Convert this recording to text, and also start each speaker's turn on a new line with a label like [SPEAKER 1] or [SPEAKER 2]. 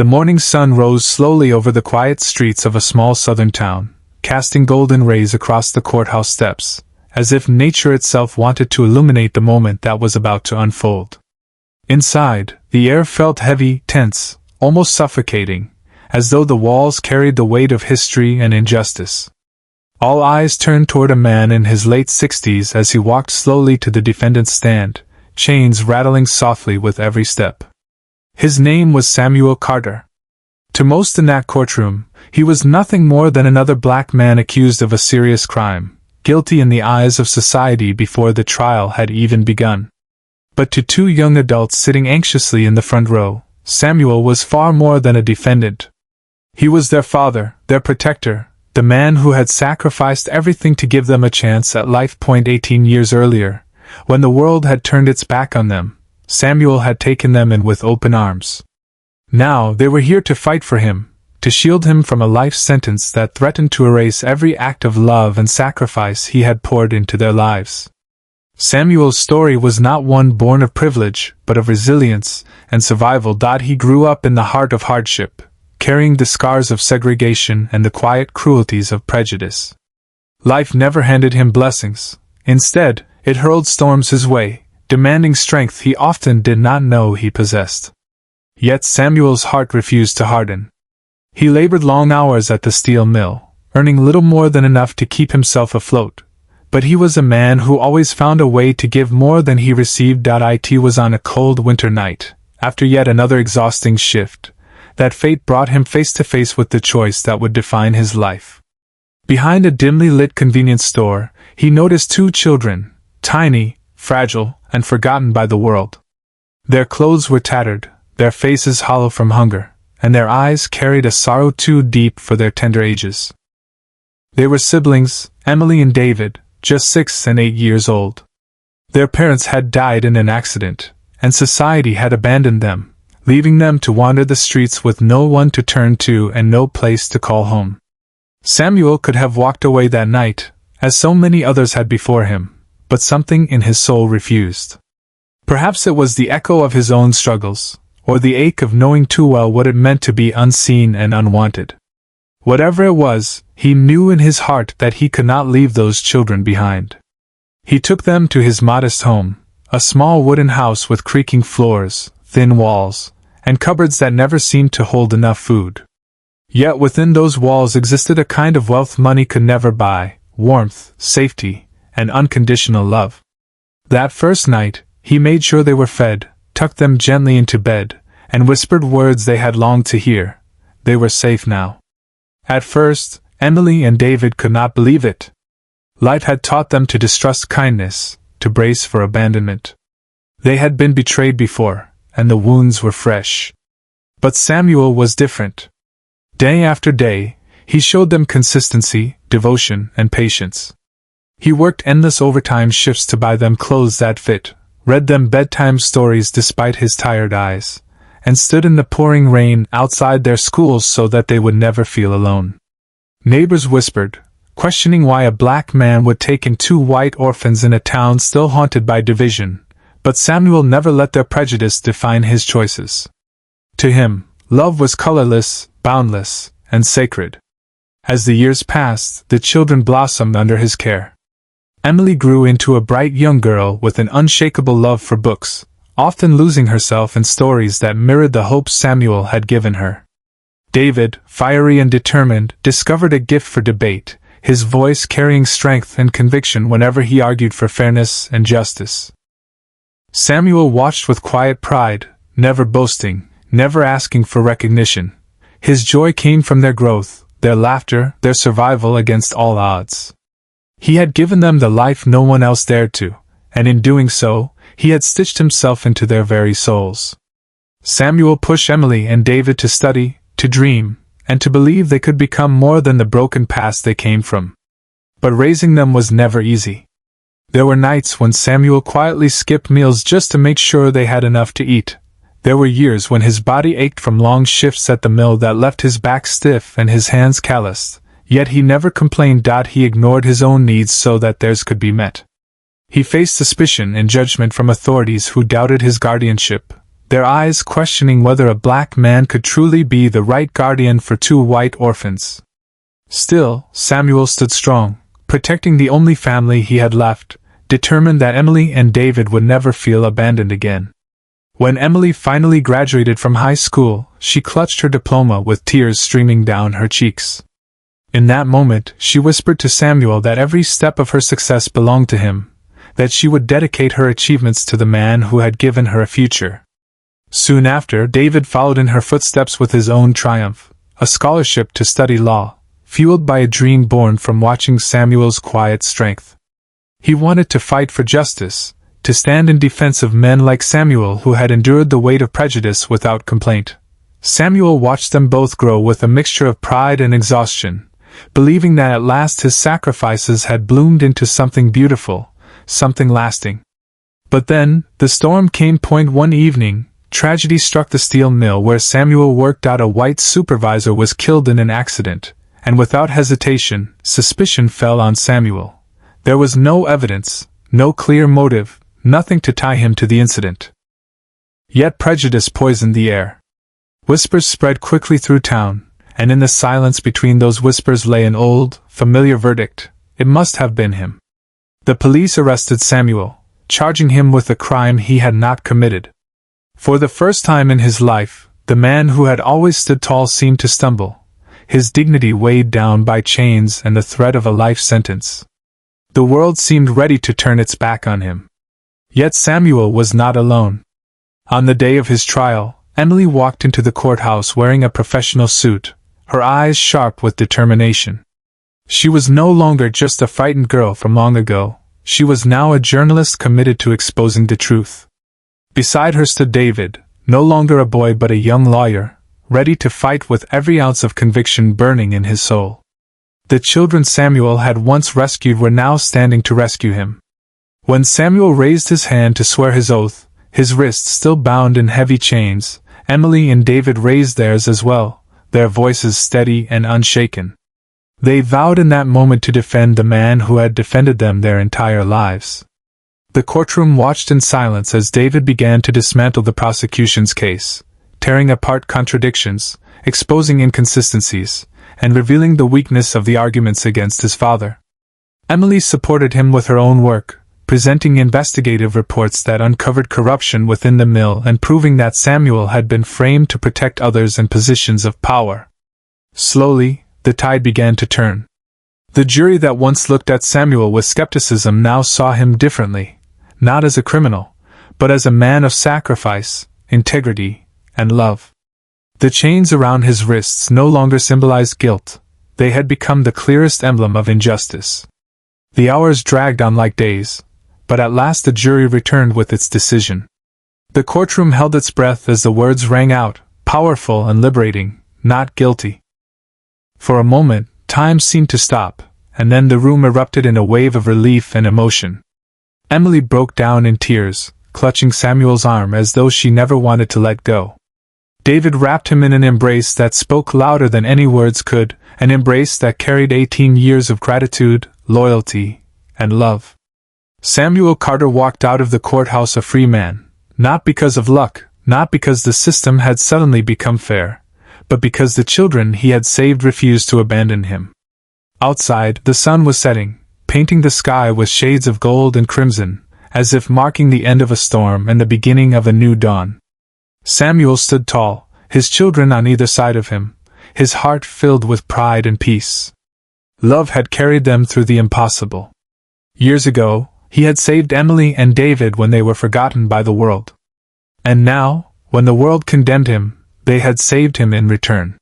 [SPEAKER 1] The morning sun rose slowly over the quiet streets of a small southern town, casting golden rays across the courthouse steps, as if nature itself wanted to illuminate the moment that was about to unfold. Inside, the air felt heavy, tense, almost suffocating, as though the walls carried the weight of history and injustice. All eyes turned toward a man in his late 60s as he walked slowly to the defendant's stand, chains rattling softly with every step. His name was Samuel Carter. To most in that courtroom, he was nothing more than another black man accused of a serious crime, guilty in the eyes of society before the trial had even begun. But to two young adults sitting anxiously in the front row, Samuel was far more than a defendant. He was their father, their protector, the man who had sacrificed everything to give them a chance at life. 18 years earlier, when the world had turned its back on them, Samuel had taken them in with open arms. Now they were here to fight for him, to shield him from a life sentence that threatened to erase every act of love and sacrifice he had poured into their lives. Samuel's story was not one born of privilege, but of resilience and survival. He grew up in the heart of hardship, carrying the scars of segregation and the quiet cruelties of prejudice. Life never handed him blessings. Instead, it hurled storms his way, demanding strength he often did not know he possessed. Yet Samuel's heart refused to harden. He labored long hours at the steel mill, earning little more than enough to keep himself afloat. But he was a man who always found a way to give more than he received. It was on a cold winter night, after yet another exhausting shift, that fate brought him face to face with the choice that would define his life. Behind a dimly lit convenience store, he noticed two children, tiny, fragile, and forgotten by the world. Their clothes were tattered, their faces hollow from hunger, and their eyes carried a sorrow too deep for their tender ages. They were siblings, Emily and David, just 6 and 8 years old. Their parents had died in an accident, and society had abandoned them, leaving them to wander the streets with no one to turn to and no place to call home. Samuel could have walked away that night, as so many others had before him, but something in his soul refused. Perhaps it was the echo of his own struggles, or the ache of knowing too well what it meant to be unseen and unwanted. Whatever it was, he knew in his heart that he could not leave those children behind. He took them to his modest home, a small wooden house with creaking floors, thin walls, and cupboards that never seemed to hold enough food. Yet within those walls existed a kind of wealth money could never buy: warmth, safety, and unconditional love. That first night, he made sure they were fed, tucked them gently into bed, and whispered words they had longed to hear. They were safe now. At first, Emily and David could not believe it. Life had taught them to distrust kindness, to brace for abandonment. They had been betrayed before, and the wounds were fresh. But Samuel was different. Day after day, he showed them consistency, devotion, and patience. He worked endless overtime shifts to buy them clothes that fit, read them bedtime stories despite his tired eyes, and stood in the pouring rain outside their schools so that they would never feel alone. Neighbors whispered, questioning why a black man would take in 2 white orphans in a town still haunted by division, but Samuel never let their prejudice define his choices. To him, love was colorless, boundless, and sacred. As the years passed, the children blossomed under his care. Emily grew into a bright young girl with an unshakable love for books, often losing herself in stories that mirrored the hopes Samuel had given her. David, fiery and determined, discovered a gift for debate, his voice carrying strength and conviction whenever he argued for fairness and justice. Samuel watched with quiet pride, never boasting, never asking for recognition. His joy came from their growth, their laughter, their survival against all odds. He had given them the life no one else dared to, and in doing so, he had stitched himself into their very souls. Samuel pushed Emily and David to study, to dream, and to believe they could become more than the broken past they came from. But raising them was never easy. There were nights when Samuel quietly skipped meals just to make sure they had enough to eat. There were years when his body ached from long shifts at the mill that left his back stiff and his hands calloused, yet he never complained. He ignored his own needs so that theirs could be met. He faced suspicion and judgment from authorities who doubted his guardianship, their eyes questioning whether a black man could truly be the right guardian for two white orphans. Still, Samuel stood strong, protecting the only family he had left, determined that Emily and David would never feel abandoned again. When Emily finally graduated from high school, she clutched her diploma with tears streaming down her cheeks. In that moment, she whispered to Samuel that every step of her success belonged to him, that she would dedicate her achievements to the man who had given her a future. Soon after, David followed in her footsteps with his own triumph, a scholarship to study law, fueled by a dream born from watching Samuel's quiet strength. He wanted to fight for justice, to stand in defense of men like Samuel who had endured the weight of prejudice without complaint. Samuel watched them both grow with a mixture of pride and exhaustion, believing that at last his sacrifices had bloomed into something beautiful, something lasting. But then, the storm came. One evening, tragedy struck the steel mill where Samuel worked out. A white supervisor was killed in an accident, and without hesitation, suspicion fell on Samuel. There was no evidence, no clear motive, nothing to tie him to the incident. Yet prejudice poisoned the air. Whispers spread quickly through town, and in the silence between those whispers lay an old, familiar verdict: it must have been him. The police arrested Samuel, charging him with a crime he had not committed. For the first time in his life, the man who had always stood tall seemed to stumble, his dignity weighed down by chains and the threat of a life sentence. The world seemed ready to turn its back on him. Yet Samuel was not alone. On the day of his trial, Emily walked into the courthouse wearing a professional suit, her eyes sharp with determination. She was no longer just a frightened girl from long ago, she was now a journalist committed to exposing the truth. Beside her stood David, no longer a boy but a young lawyer, ready to fight with every ounce of conviction burning in his soul. The children Samuel had once rescued were now standing to rescue him. When Samuel raised his hand to swear his oath, his wrists still bound in heavy chains, Emily and David raised theirs as well, their voices steady and unshaken. They vowed in that moment to defend the man who had defended them their entire lives. The courtroom watched in silence as David began to dismantle the prosecution's case, tearing apart contradictions, exposing inconsistencies, and revealing the weakness of the arguments against his father. Emily supported him with her own work, presenting investigative reports that uncovered corruption within the mill and proving that Samuel had been framed to protect others in positions of power. Slowly, the tide began to turn. The jury that once looked at Samuel with skepticism now saw him differently, not as a criminal, but as a man of sacrifice, integrity, and love. The chains around his wrists no longer symbolized guilt, they had become the clearest emblem of injustice. The hours dragged on like days, but at last the jury returned with its decision. The courtroom held its breath as the words rang out, powerful and liberating, not guilty. For a moment, time seemed to stop, and then the room erupted in a wave of relief and emotion. Emily broke down in tears, clutching Samuel's arm as though she never wanted to let go. David wrapped him in an embrace that spoke louder than any words could, an embrace that carried 18 years of gratitude, loyalty, and love. Samuel Carter walked out of the courthouse a free man, not because of luck, not because the system had suddenly become fair, but because the children he had saved refused to abandon him. Outside, the sun was setting, painting the sky with shades of gold and crimson, as if marking the end of a storm and the beginning of a new dawn. Samuel stood tall, his children on either side of him, his heart filled with pride and peace. Love had carried them through the impossible. Years ago, he had saved Emily and David when they were forgotten by the world. And now, when the world condemned him, they had saved him in return.